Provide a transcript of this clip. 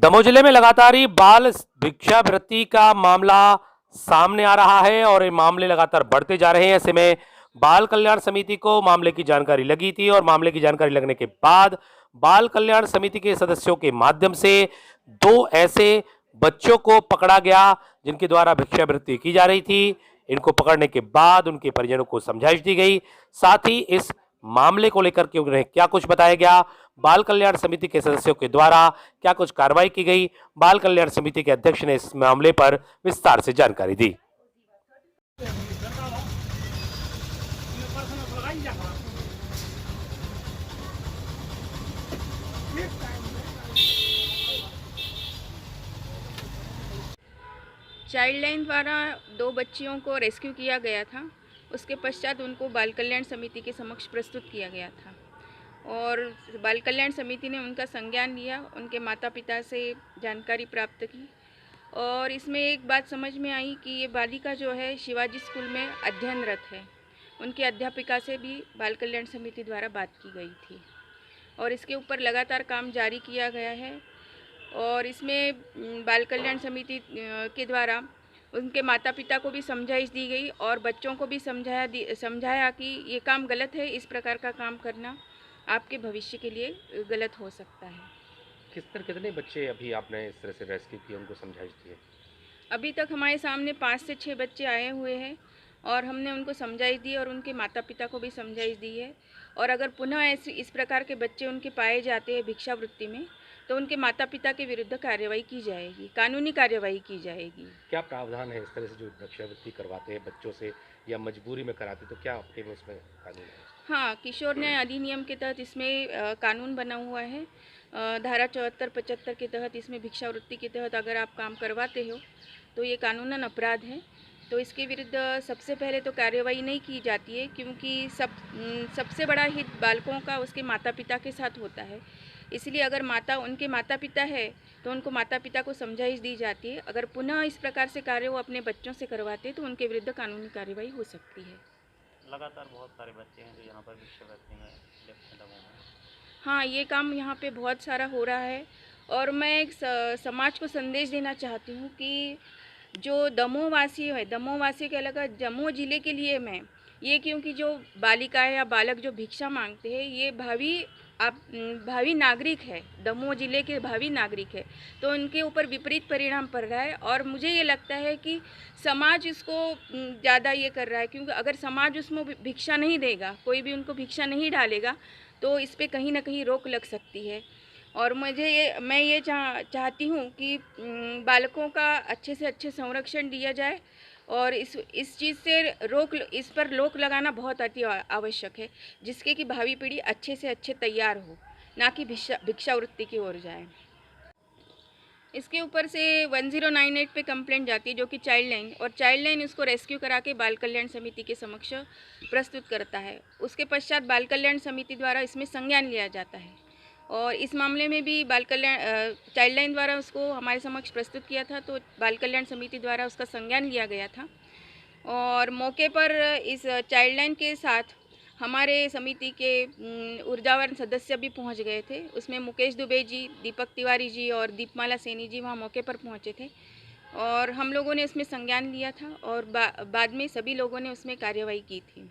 दमोह जिले में लगातार ही बाल भिक्षावृत्ति का मामला सामने आ रहा है और ये मामले लगातार बढ़ते जा रहे हैं। ऐसे में बाल कल्याण समिति को मामले की जानकारी लगी थी और मामले की जानकारी लगने के बाद बाल कल्याण समिति के सदस्यों के माध्यम से दो ऐसे बच्चों को पकड़ा गया जिनके द्वारा भिक्षावृत्ति की जा रही थी। इनको पकड़ने के बाद उनके परिजनों को समझाइश दी गई, साथ ही इस मामले को लेकर के उन्हें क्या कुछ बताया गया, बाल कल्याण समिति के सदस्यों के द्वारा क्या कुछ कार्रवाई की गई। बाल कल्याण समिति के अध्यक्ष ने इस मामले पर विस्तार से जानकारी दी। चाइल्ड लाइन द्वारा दो बच्चियों को रेस्क्यू किया गया था। उसके पश्चात उनको बाल कल्याण समिति के समक्ष प्रस्तुत किया गया था और बाल कल्याण समिति ने उनका संज्ञान लिया, उनके माता पिता से जानकारी प्राप्त की और इसमें एक बात समझ में आई कि ये बालिका जो है शिवाजी स्कूल में अध्ययनरत है। उनकी अध्यापिका से भी बाल कल्याण समिति द्वारा बात की गई थी और इसके ऊपर लगातार काम जारी किया गया है और इसमें बाल कल्याण समिति के द्वारा उनके माता पिता को भी समझाइश दी गई और बच्चों को भी समझाया कि ये काम गलत है, इस प्रकार का काम करना आपके भविष्य के लिए गलत हो सकता है। कितने बच्चे अभी आपने इस तरह से रेस्क्यू किए, उनको समझाइश दी है? अभी तक हमारे सामने 5 से 6 बच्चे आए हुए हैं और हमने उनको समझाइश दी और उनके माता पिता को भी समझाइश दी है और अगर पुनः ऐसे इस प्रकार के बच्चे उनके पाए जाते हैं भिक्षावृत्ति में तो उनके माता पिता के विरुद्ध कार्रवाई की जाएगी, कानूनी कार्रवाई की जाएगी। क्या प्रावधान है इस तरह से जो भिक्षावृत्ति करवाते हैं बच्चों से या मजबूरी में कराते, तो क्या आपके में उसमें कानून है? हाँ, किशोर न्याय अधिनियम के तहत इसमें कानून बना हुआ है। धारा 74-75 के तहत इसमें भिक्षावृत्ति के तहत अगर आप काम करवाते हो तो ये कानूनन अपराध है। तो इसके विरुद्ध सबसे पहले तो कार्रवाई नहीं की जाती है क्योंकि सबसे बड़ा हित बालकों का उसके माता पिता के साथ होता है। इसलिए अगर उनके माता पिता है तो उनको माता पिता को समझाइश दी जाती है। अगर पुनः इस प्रकार से कार्य वो अपने बच्चों से करवाते हैं तो उनके विरुद्ध कानूनी कार्रवाई हो सकती है। लगातार बहुत सारे बच्चे हैं जो यहाँ पर भिक्षावृत्ति में लिप्त हैं दमोह में। हाँ, ये काम यहाँ पे बहुत सारा हो रहा है और मैं एक समाज को संदेश देना चाहती हूँ कि जो दमोह वासी है, दमोह वासी के अलावा दमोह जिले के लिए मैं ये क्योंकि जो बालिकाएं या बालक जो भिक्षा मांगते हैं ये भावी नागरिक है, दमोह जिले के भावी नागरिक है, तो उनके ऊपर विपरीत परिणाम पड़ रहा है और मुझे ये लगता है कि समाज इसको ज़्यादा ये कर रहा है क्योंकि अगर समाज उसमें भिक्षा नहीं देगा, कोई भी उनको भिक्षा नहीं डालेगा तो इस पे कहीं ना कहीं रोक लग सकती है। और मैं ये चाहती हूँ कि बालकों का अच्छे से अच्छे संरक्षण दिया जाए और इस चीज़ से इस पर रोक लगाना बहुत अति आवश्यक है जिसके कि भावी पीढ़ी अच्छे से अच्छे तैयार हो, ना कि भिक्षावृत्ति की ओर जाए। इसके ऊपर से 1098 पे कंप्लेंट जाती है जो कि चाइल्ड लाइन, और चाइल्ड लाइन इसको रेस्क्यू करा के बाल कल्याण समिति के समक्ष प्रस्तुत करता है। उसके पश्चात बाल कल्याण समिति द्वारा इसमें संज्ञान लिया जाता है और इस मामले में भी चाइल्ड लाइन द्वारा उसको हमारे समक्ष प्रस्तुत किया था तो बाल कल्याण समिति द्वारा उसका संज्ञान लिया गया था और मौके पर इस चाइल्ड लाइन के साथ हमारे समिति के ऊर्जावान सदस्य भी पहुंच गए थे। उसमें मुकेश दुबे जी, दीपक तिवारी जी और दीपमाला सैनी जी वहां मौके पर पहुंचे थे और हम लोगों ने उसमें संज्ञान लिया था और बाद में सभी लोगों ने उसमें कार्रवाई की थी।